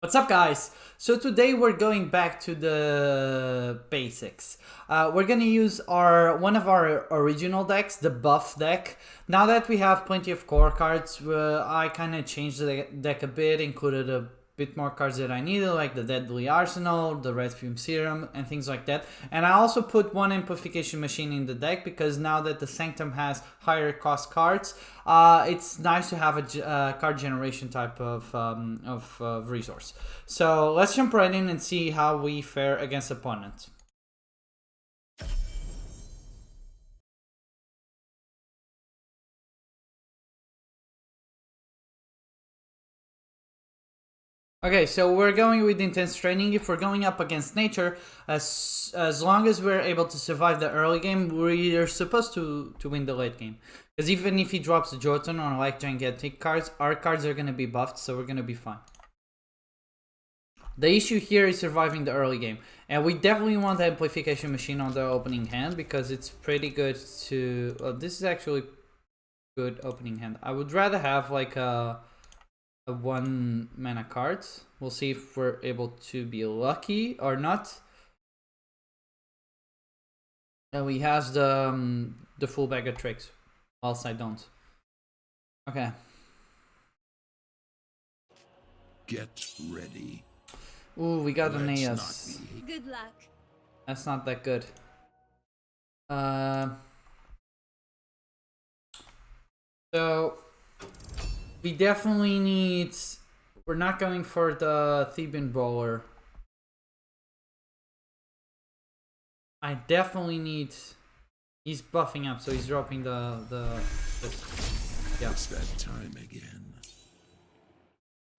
What's up, guys? So today we're going back to the basics. We're gonna use one of our original decks, the buff deck. Now that we have plenty of core cards, I kind of changed the deck a bit, included a bit more cards that I needed, like the Deadly Arsenal, the Red Fume Serum, and things like that. And I also put one Amplification Machine in the deck because now that the Sanctum has higher cost cards, it's nice to have a card generation type of resource. So let's jump right in and see how we fare against opponents. Okay, so we're going with intense training. If we're going up against nature, as long as we're able to survive the early game, we're supposed to win the late game. Because even if he drops the Jotun or like gigantic cards, our cards are going to be buffed, so we're going to be fine. The issue here is surviving the early game. And we definitely want the Amplification Machine on the opening hand because it's pretty good to... Well, this is actually good opening hand. I would rather have like a 1 mana card. We'll see if we're able to be lucky or not. And he has the full bag of tricks, whilst I don't. Okay. Get ready. Ooh, we got an Aeus. Good luck. That's not that good. So we definitely need... We're not going for the Theban Bowler. I definitely need... He's buffing up, so he's dropping yeah. It's that time again.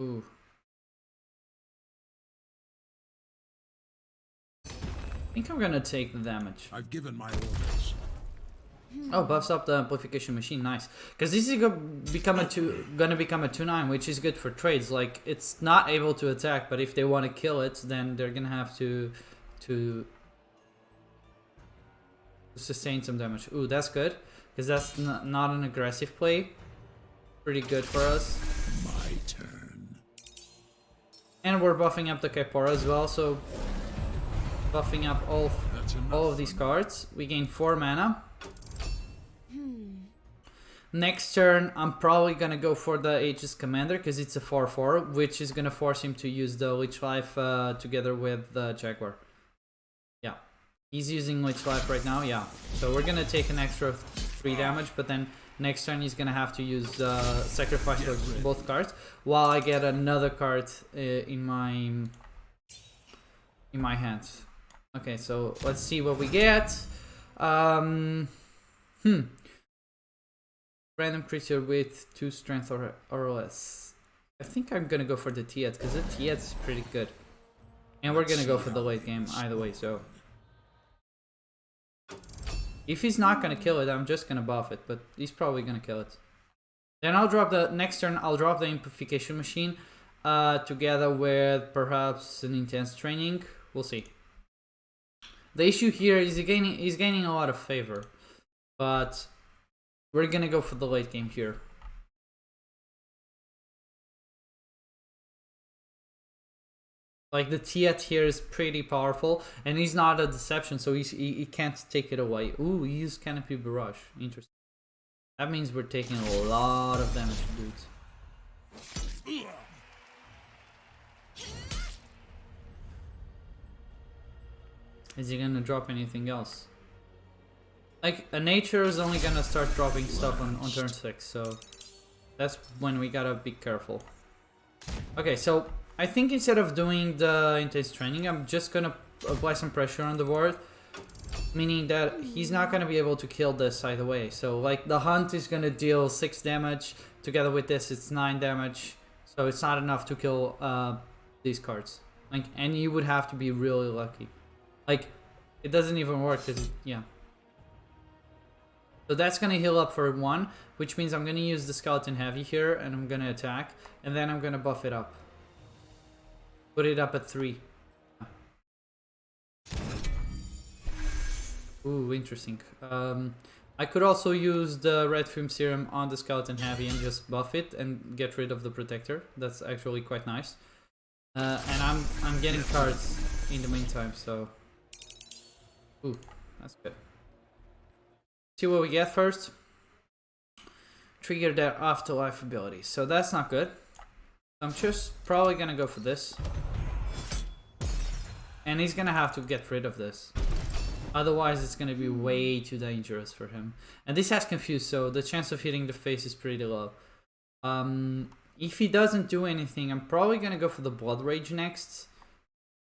Ooh. I think I'm gonna take the damage. I've given my orders. Oh, buffs up the Amplification Machine, nice. Because this is gonna become a 2/9, which is good for trades. Like, it's not able to attack, but if they want to kill it, then they're gonna have to sustain some damage. Ooh, that's good, because that's not an aggressive play. Pretty good for us. My turn. And we're buffing up the Kaipora as well, so buffing up all of these cards. We gain 4 mana. Next turn, I'm probably gonna go for the Aegis Commander because it's a 4/4, which is gonna force him to use the Leech Life together with the Jaguar. Yeah, he's using Leech Life right now. Yeah, so we're gonna take an extra 3 damage, but then next turn he's gonna have to use sacrifice both cards, while I get another card in my hands. Okay, so let's see what we get. Random creature with 2 strength or less. I think I'm gonna go for the Tiet because the Tiet is pretty good. And we're gonna go for the late game either way, so. If he's not gonna kill it, I'm just gonna buff it, but he's probably gonna kill it. Then I'll drop the next turn, I'll drop the Amplification Machine together with perhaps an Intense Training. We'll see. The issue here is he's gaining a lot of favor, but we're gonna go for the late game here. Like, the Tiet here is pretty powerful, and he's not a deception, so he can't take it away. Ooh, he used Canopy Barrage. Interesting. That means we're taking a lot of damage, dudes. Is he gonna drop anything else? Like, a nature is only gonna start dropping stuff on turn 6, so that's when we gotta be careful. Okay, so I think instead of doing the intense training, I'm just gonna apply some pressure on the board, meaning that he's not gonna be able to kill this either way. So, like, the hunt is gonna deal 6 damage, together with this it's 9 damage, so it's not enough to kill these cards. Like, and you would have to be really lucky. Like, it doesn't even work, yeah. So that's gonna heal up for 1, which means I'm gonna use the Skeleton Heavy here, and I'm gonna attack, and then I'm gonna buff it up. Put it up at 3. Ooh, interesting. I could also use the Red Fume Serum on the Skeleton Heavy and just buff it and get rid of the Protector. That's actually quite nice. And I'm getting cards in the meantime, so... Ooh, that's good. See what we get first. Trigger their afterlife ability. So that's not good. I'm just probably gonna go for this. And he's gonna have to get rid of this. Otherwise it's gonna be way too dangerous for him. And this has confused, so the chance of hitting the face is pretty low. If he doesn't do anything, I'm probably gonna go for the Blood Rage next.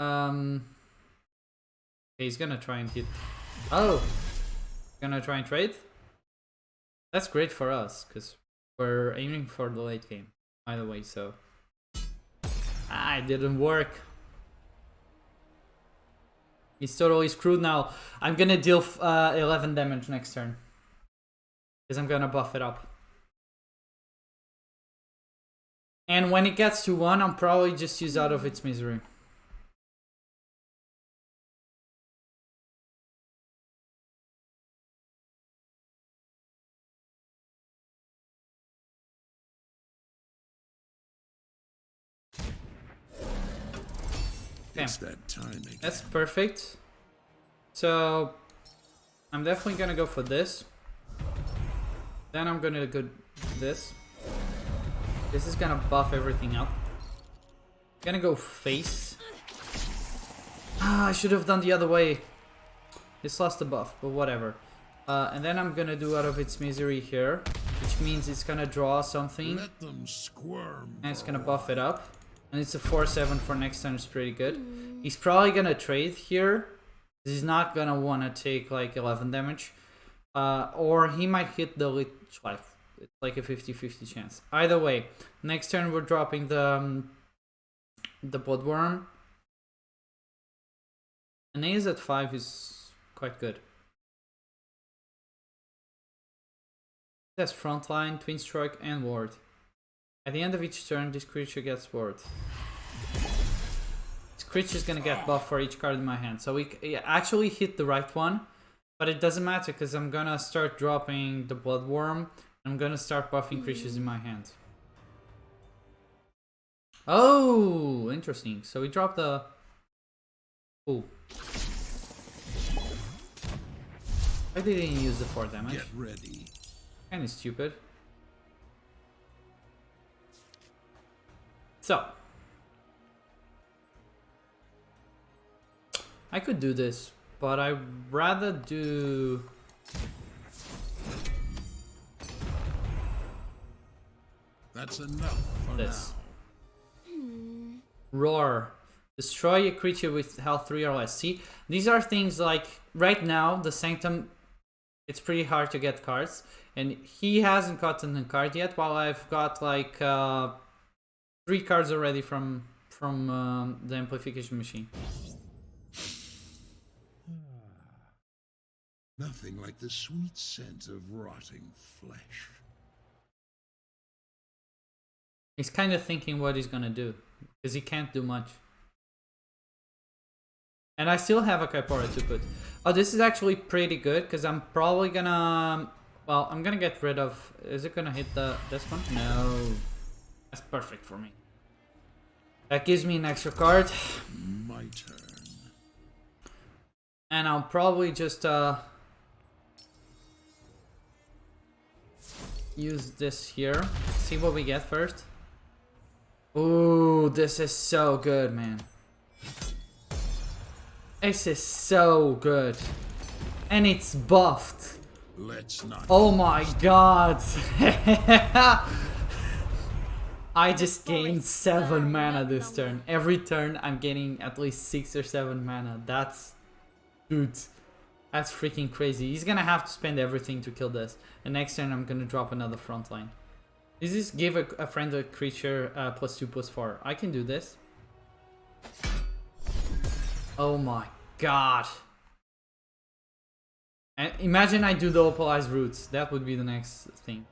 Okay, he's gonna try and hit... Oh! Gonna try and trade? That's great for us, because we're aiming for the late game. Either way, so... Ah, it didn't work. He's totally screwed now. I'm gonna deal 11 damage next turn. Because I'm gonna buff it up. And when it gets to 1, I'll probably just use Out of Its Misery. It's that time again. That's perfect. So I'm definitely gonna go for this. Then I'm gonna go this. This is gonna buff everything up. Gonna go face. Ah, I should have done the other way. This lost the buff, but whatever. And then I'm gonna do Out of Its Misery here, which means it's gonna draw something. Let them squirm. And it's gonna buff it up. And it's a 4/7 for next turn, it's pretty good. He's probably gonna trade here. He's not gonna wanna take like 11 damage. Or he might hit the Lich Life. It's like a 50-50 chance. Either way, next turn we're dropping the Bloodworm. An Ace at 5 is quite good. That's Frontline, Twin Strike, and Ward. At the end of each turn, this creature gets Ward. This creature is gonna get buff for each card in my hand. So we actually hit the right one, but it doesn't matter because I'm gonna start dropping the Bloodworm. I'm gonna start buffing creatures in my hand. Oh, interesting. So we dropped the... Ooh. I didn't use the 4 damage. Get ready. Kinda stupid. So. I could do this, but I'd rather do... That's enough for this. now. Roar. Destroy a creature with health 3 or less. See, these are things like, right now, the Sanctum, it's pretty hard to get cards. And he hasn't gotten a card yet, while I've got like 3 cards already from the Amplification Machine. Nothing like the sweet scent of rotting flesh. He's kind of thinking what he's gonna do, because he can't do much. And I still have a Kaipora to put. Oh, this is actually pretty good, because I'm probably gonna... Well, I'm gonna get rid of... Is it gonna hit this one? No. That's perfect for me. That gives me an extra card. My turn. And I'll probably just use this here. See what we get first. Ooh, this is so good, man. This is so good. And it's buffed. Let's not. Oh my god. I just gained 7 mana this turn. Every turn I'm gaining at least 6 or 7 mana. That's... Dude. That's freaking crazy. He's gonna have to spend everything to kill this. And next turn I'm gonna drop another Frontline. This is give a friendly creature +2/+4. I can do this. Oh my god. And imagine I do the Opalized Roots. That would be the next thing.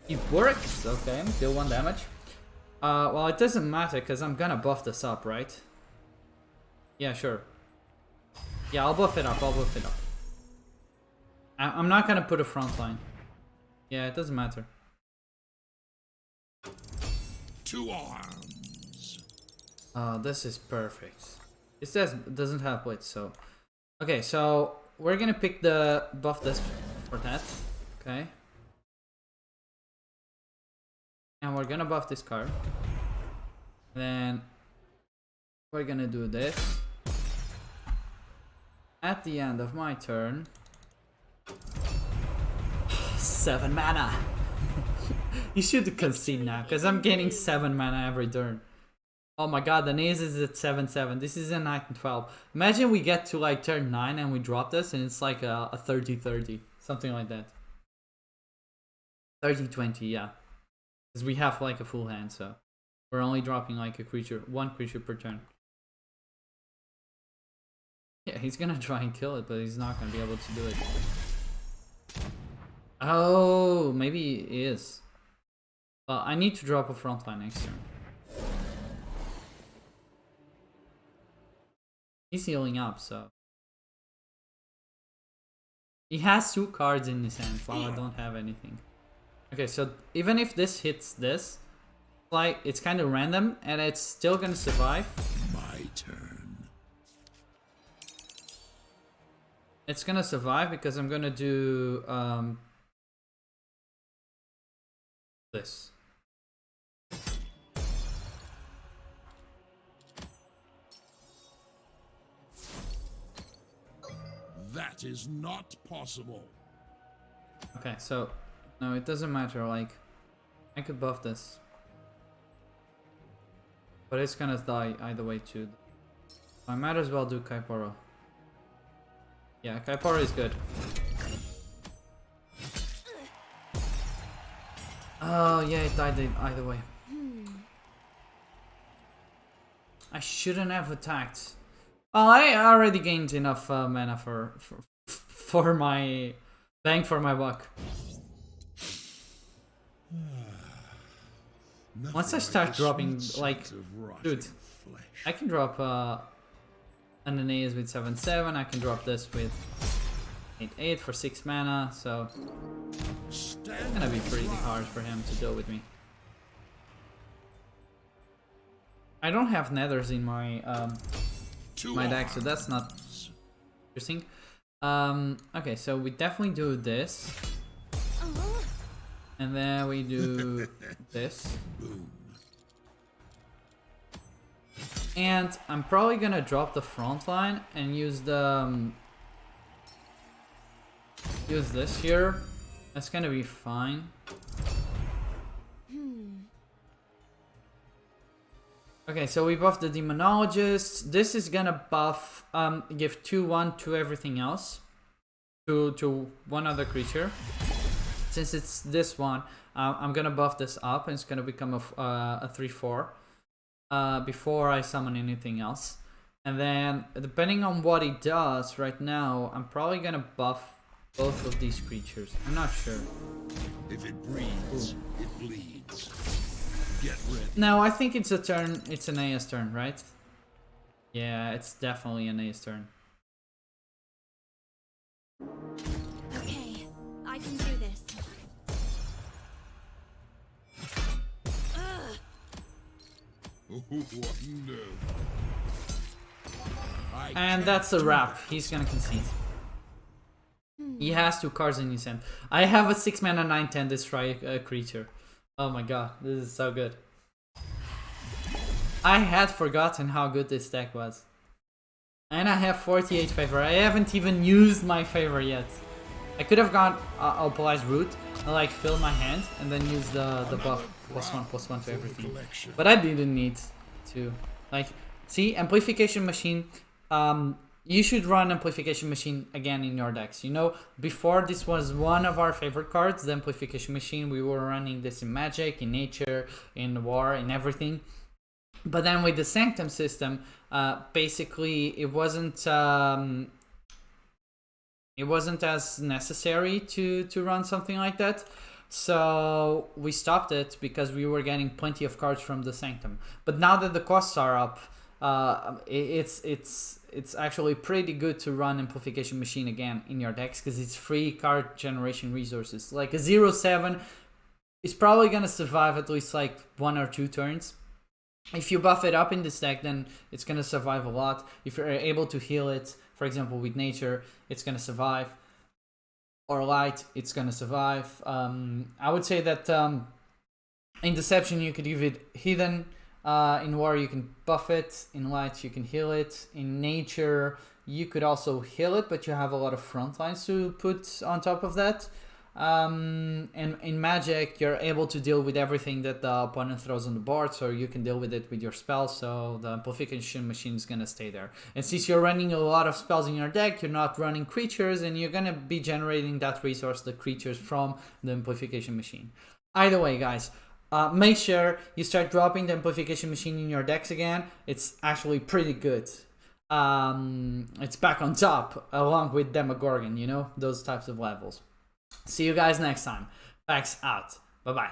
It works. Okay, deal 1 damage. Well, it doesn't matter because I'm gonna buff this up, right? Yeah, sure. Yeah, I'll buff it up. I'll buff it up. I'm not gonna put a Frontline. Yeah, it doesn't matter. To arms. Oh, this is perfect. It doesn't have blitz, so okay. So we're gonna pick the buff this for that. Okay. And we're gonna buff this card. Then we're gonna do this. At the end of my turn, 7 mana. You should concede now, because I'm getting 7 mana every turn. Oh my god, the Naze is at 7/7. This is a 9/12. Imagine we get to like turn 9 and we drop this and it's like a 30/30. Something like that. 30/20, yeah. Because we have like a full hand, so we're only dropping like a creature, one creature per turn. Yeah, he's gonna try and kill it, but he's not gonna be able to do it. Oh, maybe he is. Well, I need to drop a frontline next turn. He's healing up, so he has 2 cards in his hand while I don't have anything. Okay, so even if this hits this, like it's kind of random and it's still gonna survive. My turn. It's gonna survive because I'm gonna do this. That is not possible. Okay, so no, it doesn't matter. Like I could buff this, but it's gonna die either way too. I might as well do Kaiporo. Yeah, Kaiporo is good. Oh yeah, it died either way. I shouldn't have attacked. Well, I already gained enough mana for my bang for my buck. Once I start dropping, like, dude, I can drop an Aeneas with 7/7. I can drop this with 8/8 for 6 mana. So it's gonna be pretty hard for him to deal with me. I don't have nethers in my my deck, so that's not interesting. Okay, so we definitely do this, and then we do this, and I'm probably gonna drop the front line and use the use this here. That's gonna be fine. Okay, so we buff the Demonologist. This is gonna buff, give 2/1 to everything else, to one other creature. Since it's this one, I'm gonna buff this up, and it's gonna become a 3/4 before I summon anything else. And then, depending on what he does right now, I'm probably gonna buff both of these creatures. I'm not sure. If it breathes, it bleeds. Get ready. No, I think it's a turn. It's an A's turn, right? Yeah, it's definitely an A's turn. Okay, I can do this. Wonderful. And that's a wrap. He's gonna concede. He has 2 cards in his hand. I have a 6 mana 9/10 destroy creature. Oh my god, this is so good. I had forgotten how good this deck was. And I have 48 favor. I haven't even used my favor yet. I could have gone Alpalize Root and like fill my hand and then use the buff +1/+1 to everything. But I didn't need to. Like, see, Amplification Machine. You should run Amplification Machine again in your decks. You know, before this was one of our favorite cards, the Amplification Machine. We were running this in Magic, in Nature, in War, in everything. But then with the Sanctum system, basically it wasn't as necessary to run something like that. So we stopped it because we were getting plenty of cards from the Sanctum. But now that the costs are up, it's actually pretty good to run Amplification Machine again in your decks because it's free card generation resources. Like a 0/7 is probably gonna survive at least like 1 or 2 turns. If you buff it up in this deck, then it's gonna survive a lot. If you're able to heal it, for example with nature, it's gonna survive. Or light, it's gonna survive. I would say that in deception you could give it hidden. In war you can buff it. In light you can heal it. In nature you could also heal it, but you have a lot of front lines to put on top of that. And in magic you're able to deal with everything that the opponent throws on the board, so you can deal with it with your spells, so the amplification machine is gonna stay there. And since you're running a lot of spells in your deck, you're not running creatures, and you're gonna be generating that resource, the creatures, from the amplification machine. Either way, guys, make sure you start dropping the amplification machine in your decks again. It's actually pretty good. It's back on top along with Demogorgon, you know, those types of levels. See you guys next time. Facts out. Bye bye.